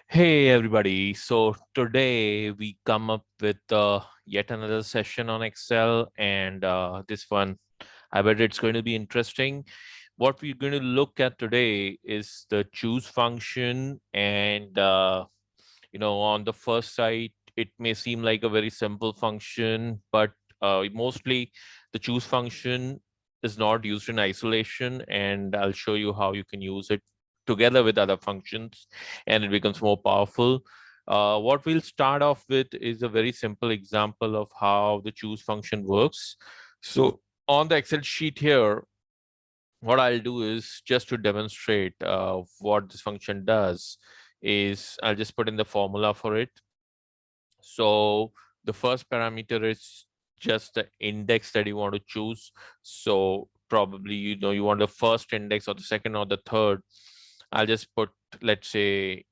Hey everybody. So today we come up with yet another session on Excel, and this one, I bet it's going to be interesting. What we're going to look at today is the choose function, and on the first sight, it may seem like a very simple function, but mostly the choose function is not used in isolation, and I'll show you how you can use it together with other functions, and it becomes more powerful. What we'll start off with is a very simple example of how the choose function works. So on the Excel sheet here, what I'll do is just to demonstrate what this function does is I'll just put in the formula for it. So the first parameter is just the index that you want to choose. So probably, you want the first index or the second or the third. I'll just put, let's say,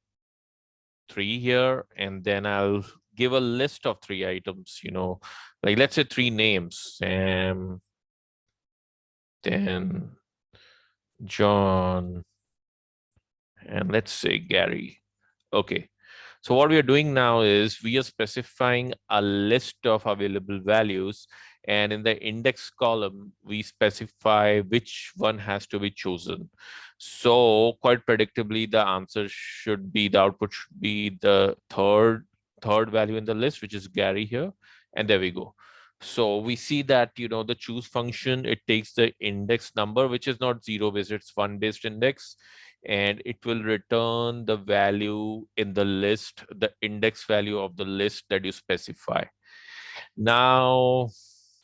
3 here, and then I'll give a list of 3 items, like let's say 3 names, Sam, then John, and let's say Gary. Okay. So what we are doing now is we are specifying a list of available values, and in the index column, we specify which one has to be chosen. So quite predictably, the output should be the third value in the list, which is Gary here. And there we go. So we see that, the choose function, it takes the index number, which is not zero based, it's one based index, and it will return the value in the list, the index value of the list that you specify. Now,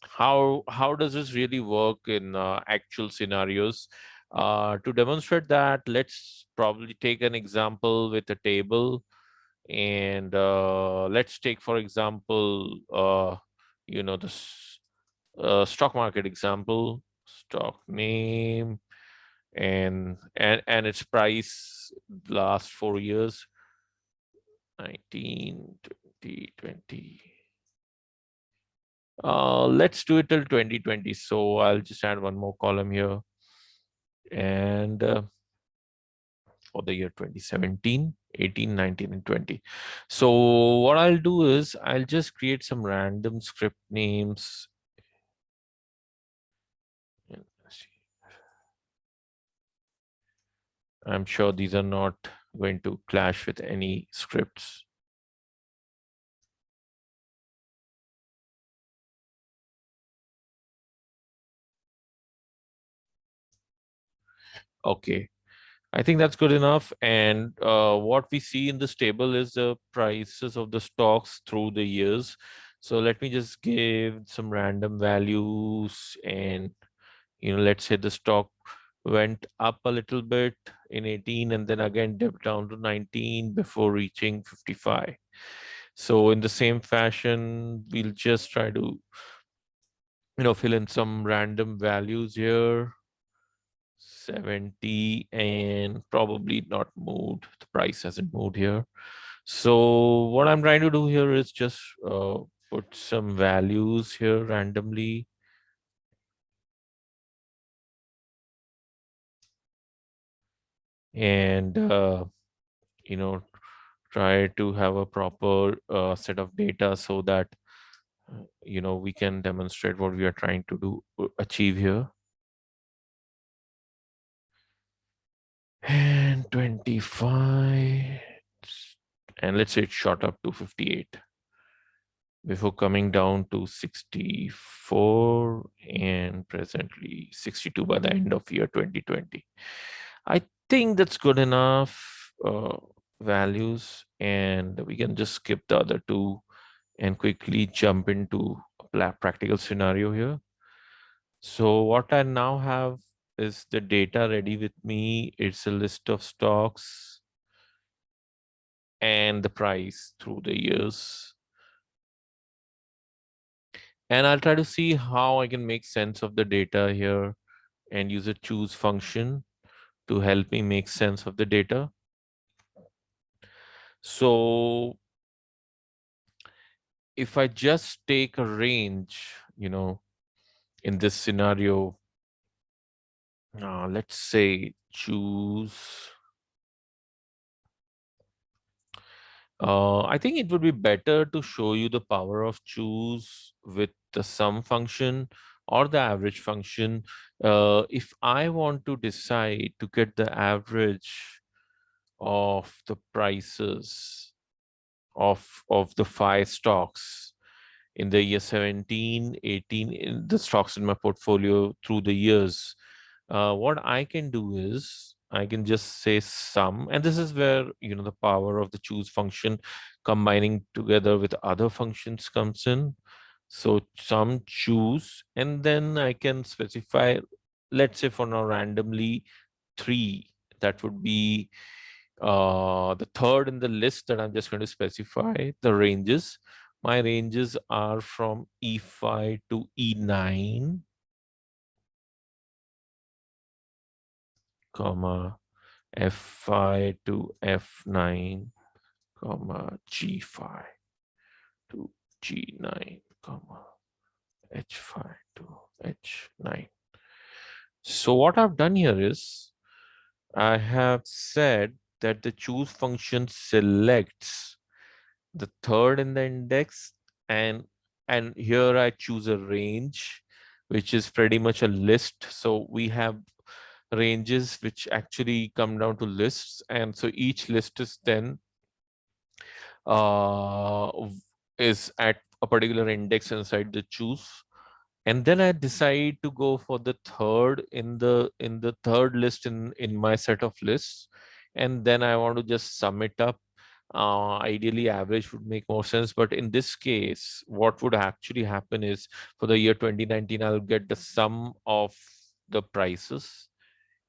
how does this really work in actual scenarios? To demonstrate that, let's probably take an example with a table, and let's take, for example, the stock market example, stock name, and its price last 4 years, 19, 20, 20. Let's do it till 2020. So I'll just add one more column here, and for the year 2017, 18, 19, and 20. So what I'll do is I'll just create some random script names. I'm sure these are not going to clash with any scripts. Okay, I think that's good enough. And what we see in this table is the prices of the stocks through the years. So let me just give some random values, and let's say the stock went up a little bit in 18 and then again dipped down to 19 before reaching 55. So in the same fashion, we'll just try to fill in some random values here. 70, and probably not moved. The price hasn't moved here. So what I'm trying to do here is just put some values here randomly. And, try to have a proper set of data so that, we can demonstrate what we are trying to achieve here. And 25, and let's say it shot up to 58 before coming down to 64 and presently 62 by the end of year 2020. I think that's good enough values, and we can just skip the other two and quickly jump into a practical scenario here. So what I now have is the data ready with me. It's a list of stocks and the price through the years. And I'll try to see how I can make sense of the data here and use a choose function to help me make sense of the data. So if I just take a range, in this scenario, let's say choose I think it would be better to show you the power of choose with the sum function or the average function. If I want to decide to get the average of the prices of the five stocks in the year 17, 18, in the stocks in my portfolio through the years, what I can do is I can just say sum, and this is where the power of the choose function combining together with other functions comes in. So sum choose, and then I can specify, let's say for now randomly, three. That would be the third in the list that I'm just going to specify the ranges. My ranges are from E5 to E9, comma, F5 to F9, comma, G5 to G9, comma, H5 to H9. So what I've done here is I have said that the choose function selects the third in the index, and here I choose a range, which is pretty much a list. So we have ranges which actually come down to lists, and so each list is then is at a particular index inside the choose, and then I decide to go for the third in the third list in my set of lists, and then I want to just sum it up. Ideally average would make more sense, but in this case what would actually happen is for the year 2019 I'll get the sum of the prices,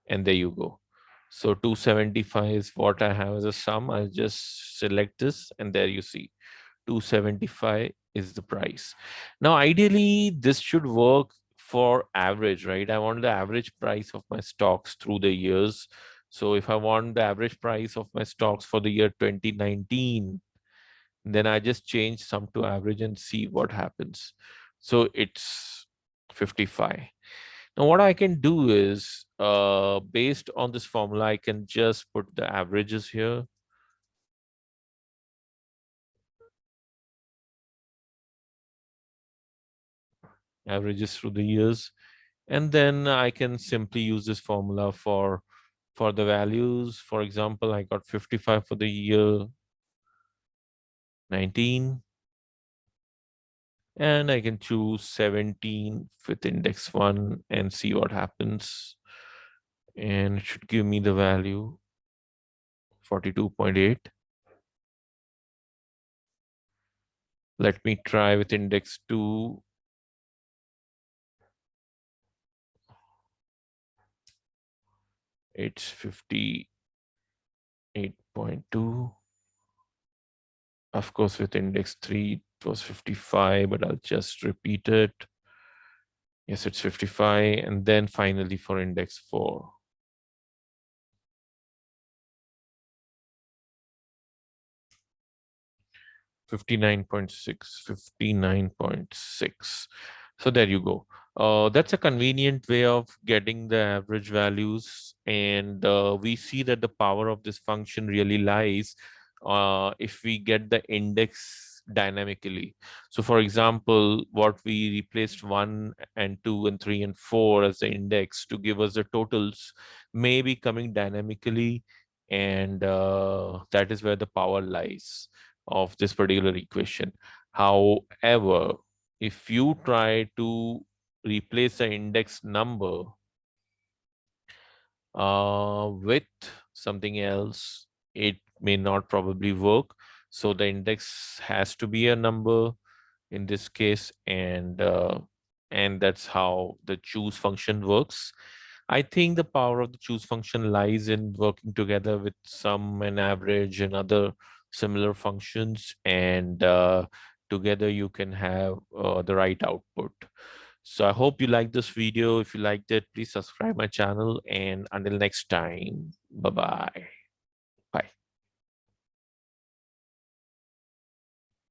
and there you go. So 275 is what I have as a sum. I'll just select this, and there you see 275 is the price. Now, ideally, this should work for average, right? I want the average price of my stocks through the years. So if I want the average price of my stocks for the year 2019, then I just change sum to average and see what happens. So it's 55. Now, what I can do is, based on this formula, I can just put the averages here. Averages through the years. And then I can simply use this formula for the values. For example, I got 55 for the year 19. And I can choose 17 with index 1 and see what happens. And it should give me the value 42.8. Let me try with index 2. It's 58.2. Of course, with index 3, it was 55, but I'll just repeat it. Yes, it's 55. And then finally for index 4. 59.6, 59.6. So there you go. That's a convenient way of getting the average values. And we see that the power of this function really lies if we get the index dynamically. So for example, what we replaced 1 and 2 and 3 and 4 as the index to give us the totals may be coming dynamically. And that is where the power lies of this particular equation. However, if you try to replace the index number with something else, it may not probably work. So the index has to be a number in this case, and that's how the choose function works. I think the power of the choose function lies in working together with sum and average and other similar functions, and together you can have the right output. So I hope you like this video. If you liked it, please subscribe my channel, and until next time, bye bye.